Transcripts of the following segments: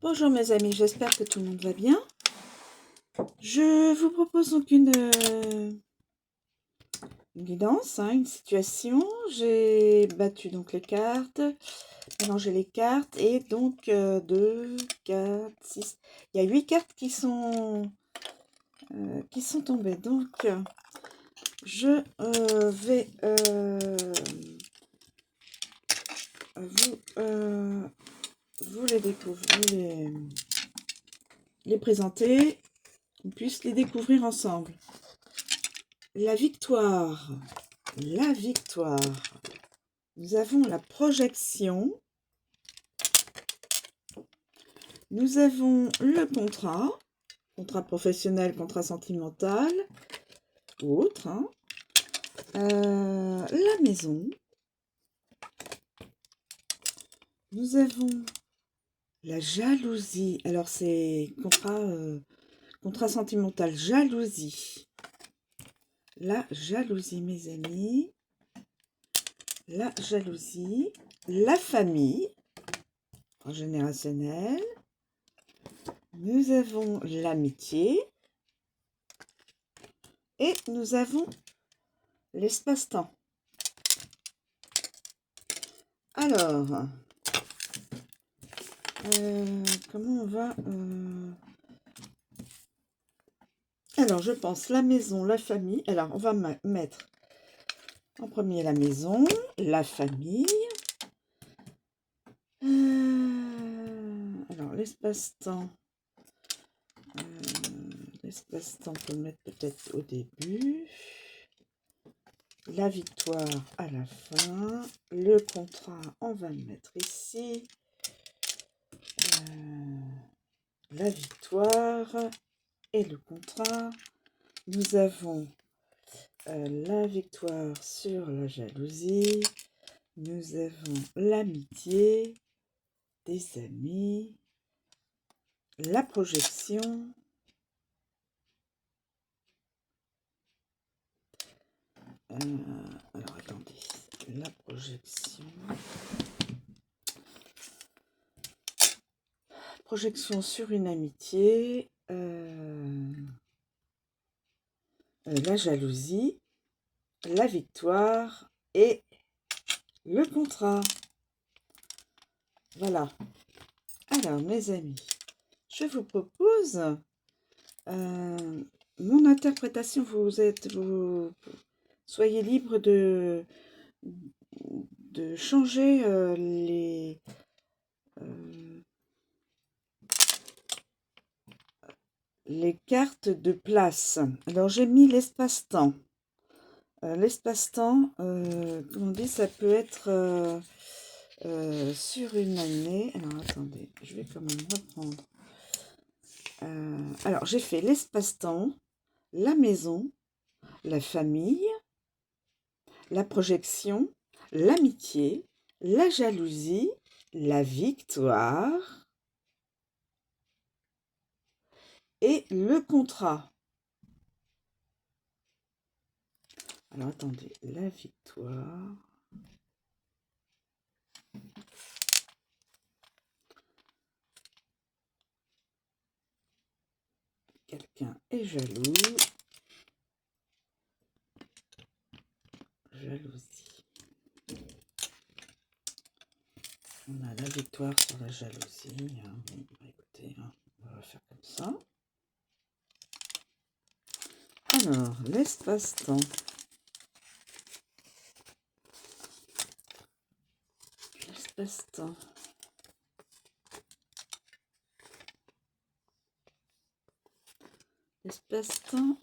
Bonjour mes amis, j'espère que tout le monde va bien. Je vous propose donc une guidance, une situation. J'ai battu donc les cartes, mélangé les cartes et donc 2, 4, 6. Il y a 8 cartes qui sont tombées. Donc je vais vous les découvrir, les présenter, qu'on puisse les découvrir ensemble. La victoire. La victoire. Nous avons la projection. Nous avons le contrat professionnel, contrat sentimental ou autre. La maison. Nous avons la jalousie. Alors c'est contrat sentimental, jalousie. La jalousie, mes amis. La jalousie. La famille générationnelle. Nous avons l'amitié. Et nous avons l'espace-temps. Alors, comment on va... Alors, je pense la maison, la famille. Alors, on va mettre en premier la maison, la famille. Alors, l'espace-temps. L'espace-temps, on peut le mettre peut-être au début. La victoire à la fin. Le contrat, on va le mettre ici. La victoire et le contrat. Nous avons la victoire sur la jalousie. Nous avons l'amitié, des amis, la projection. Alors attendez, la projection. Projection sur une amitié. La jalousie, la victoire et le contrat. Voilà. Alors, mes amis, je vous propose mon interprétation. Vous soyez libre de changer les cartes de place. Alors, j'ai mis l'espace-temps. L'espace-temps, comme on dit, ça peut être sur une année. Alors, attendez, je vais quand même reprendre. Alors, j'ai fait l'espace-temps, la maison, la famille, la projection, l'amitié, la jalousie, la victoire et le contrat. Alors, attendez, la victoire. Quelqu'un est jaloux. Jalousie. On a la victoire sur la jalousie. Bon, écoutez, on va faire comme ça. Alors, l'espace-temps. L'espace-temps. L'espace-temps,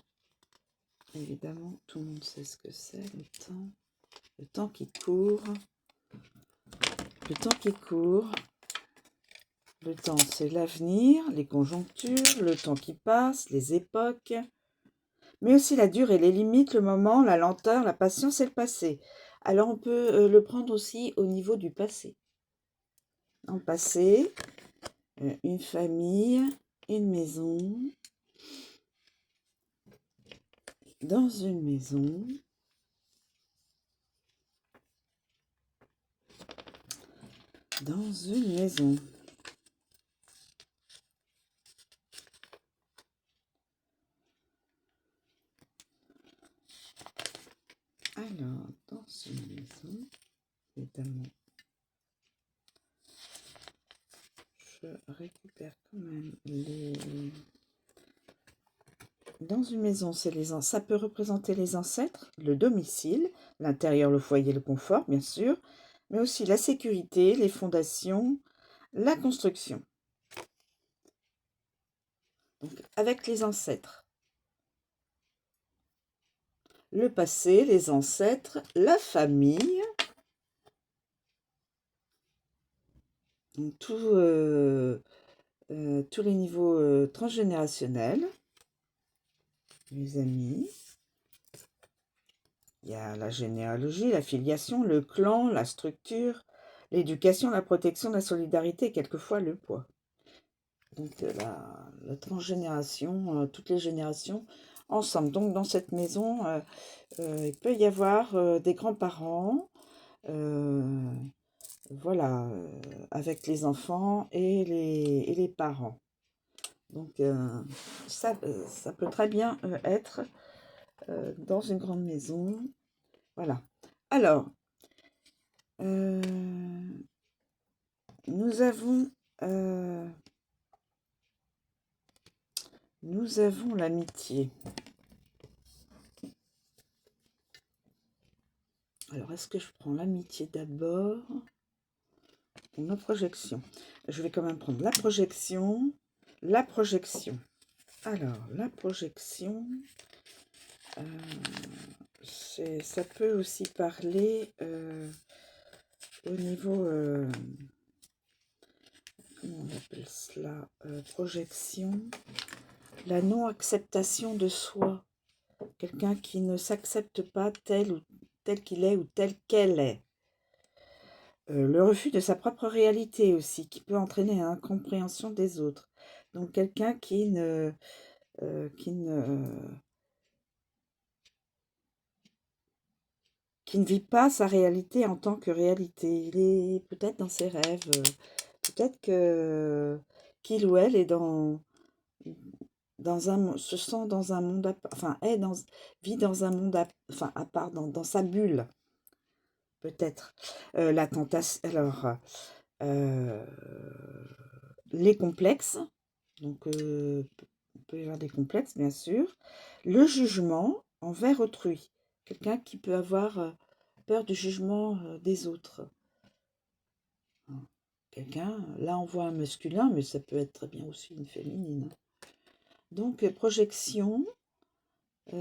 évidemment, tout le monde sait ce que c'est, le temps qui court. Le temps qui court. Le temps, c'est l'avenir, les conjonctures, le temps qui passe, les époques, mais aussi la durée, les limites, le moment, la lenteur, la patience et le passé. Alors, on peut le prendre aussi au niveau du passé. En passé, une famille, une maison, dans une maison, dans une maison. Alors, dans une maison, évidemment, je récupère quand même les... Dans une maison, ça peut représenter les ancêtres, le domicile, l'intérieur, le foyer, le confort, bien sûr, mais aussi la sécurité, les fondations, la construction. Donc, avec les ancêtres. Le passé, les ancêtres, la famille, donc tous les niveaux transgénérationnels, les amis. Il y a la généalogie, la filiation, le clan, la structure, l'éducation, la protection, la solidarité et quelquefois le poids. Donc la transgénération, toutes les générations ensemble. Donc dans cette maison, il peut y avoir des grands-parents, voilà, avec les enfants et les parents. Donc ça peut très bien être dans une grande maison. Voilà. Alors, nous avons l'amitié. Alors, est-ce que je prends l'amitié d'abord ou la projection? Je vais quand même prendre la projection. La projection. Alors, la projection, ça peut aussi parler au niveau... comment on appelle cela? Projection. La non-acceptation de soi. Quelqu'un qui ne s'accepte pas tel qu'il est ou tel qu'elle est. Le refus de sa propre réalité aussi, qui peut entraîner une incompréhension des autres. Donc quelqu'un qui ne vit pas sa réalité en tant que réalité. Il est peut-être dans ses rêves, peut-être qu'il ou elle est se sent dans un monde, enfin vit dans un monde, enfin à part, dans sa bulle. Peut-être. La tentation, alors, les complexes, donc il peut y avoir des complexes, bien sûr. Le jugement envers autrui, quelqu'un qui peut avoir peur du jugement des autres. Quelqu'un, là on voit un masculin, mais ça peut être très bien aussi une féminine. Donc, projection,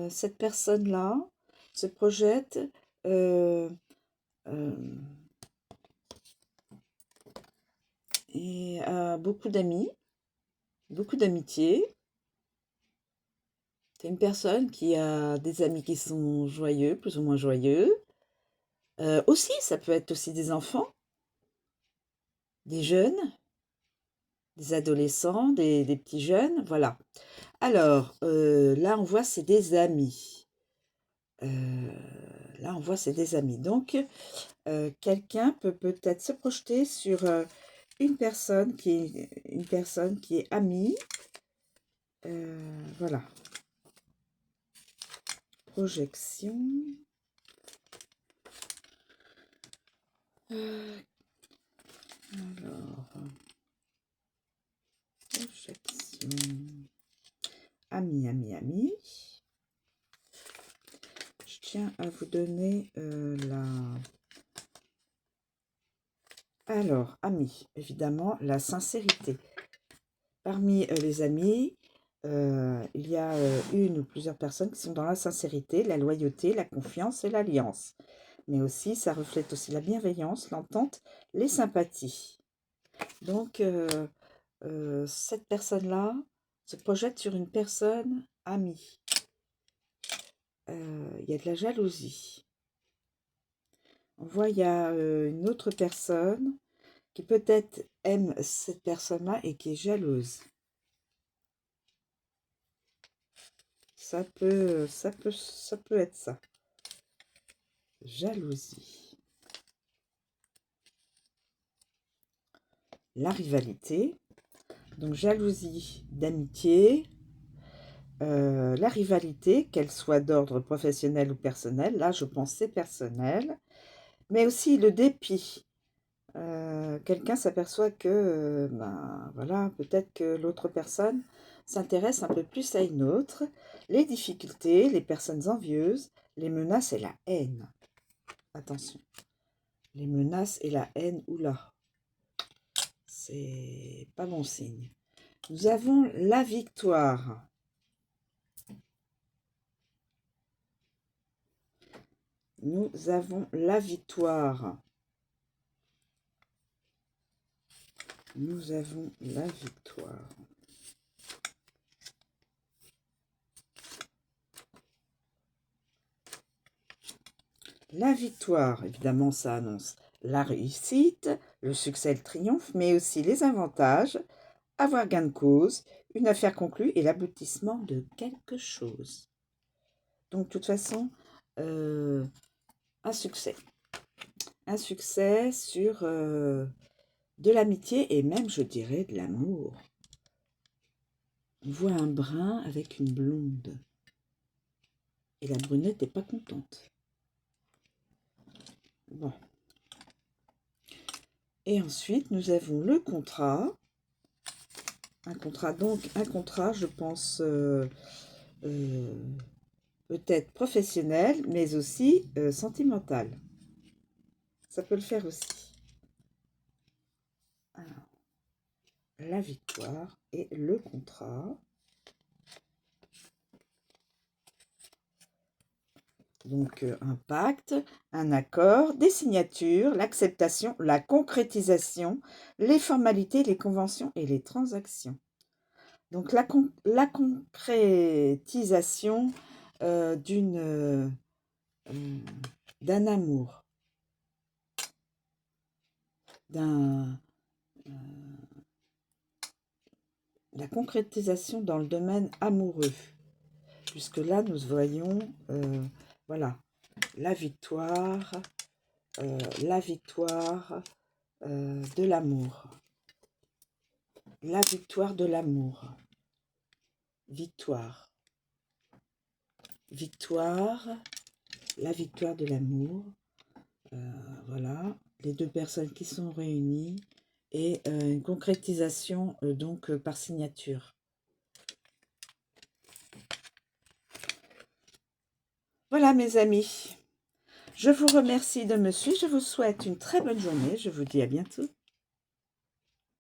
cette personne-là se projette et a beaucoup d'amis, beaucoup d'amitié. C'est une personne qui a des amis qui sont joyeux, plus ou moins joyeux. Aussi, ça peut être aussi des enfants, des jeunes, des adolescents, des petits jeunes, voilà. Alors, là, on voit c'est des amis. Là, on voit c'est des amis. Donc, quelqu'un peut peut-être se projeter sur une personne qui est amie. Voilà. Projection. Alors, projection. Ami, ami, ami. Je tiens à vous donner Alors, amis, évidemment, la sincérité. Parmi les amis, il y a une ou plusieurs personnes qui sont dans la sincérité, la loyauté, la confiance et l'alliance. Mais aussi, ça reflète aussi la bienveillance, l'entente, les sympathies. Donc, cette personne-là se projette sur une personne amie. Il y a de la jalousie. On voit, il y a une autre personne qui peut-être aime cette personne-là et qui est jalouse. Ça peut être ça. Jalousie. La rivalité. Donc, jalousie d'amitié. la rivalité, qu'elle soit d'ordre professionnel ou personnel. Là, je pense c'est personnel. Mais aussi le dépit. Quelqu'un s'aperçoit que, ben, voilà, peut-être que l'autre personne s'intéresse un peu plus à une autre. Les difficultés, les personnes envieuses, les menaces et la haine. Attention, les menaces et la haine, oula, c'est pas bon signe. Nous avons la victoire. Nous avons la victoire. Nous avons la victoire. La victoire, évidemment, ça annonce la réussite, le succès, le triomphe, mais aussi les avantages, avoir gain de cause, une affaire conclue et l'aboutissement de quelque chose. Donc, de toute façon, un succès. Un succès sur de l'amitié et même, je dirais, de l'amour. On voit un brun avec une blonde. Et la brunette n'est pas contente. Bon. Et ensuite, nous avons le contrat. Un contrat, donc un contrat, je pense, peut-être professionnel, mais aussi sentimental. Ça peut le faire aussi. Alors, la victoire et le contrat. Donc, un pacte, un accord, des signatures, l'acceptation, la concrétisation, les formalités, les conventions et les transactions. Donc, la concrétisation d'un amour, la concrétisation dans le domaine amoureux. Puisque là, nous voyons, voilà, la victoire de l'amour. La victoire de l'amour. Victoire. Victoire, la victoire de l'amour. Voilà, les deux personnes qui sont réunies et une concrétisation donc par signature. Voilà mes amis, je vous remercie de me suivre, je vous souhaite une très bonne journée, je vous dis à bientôt.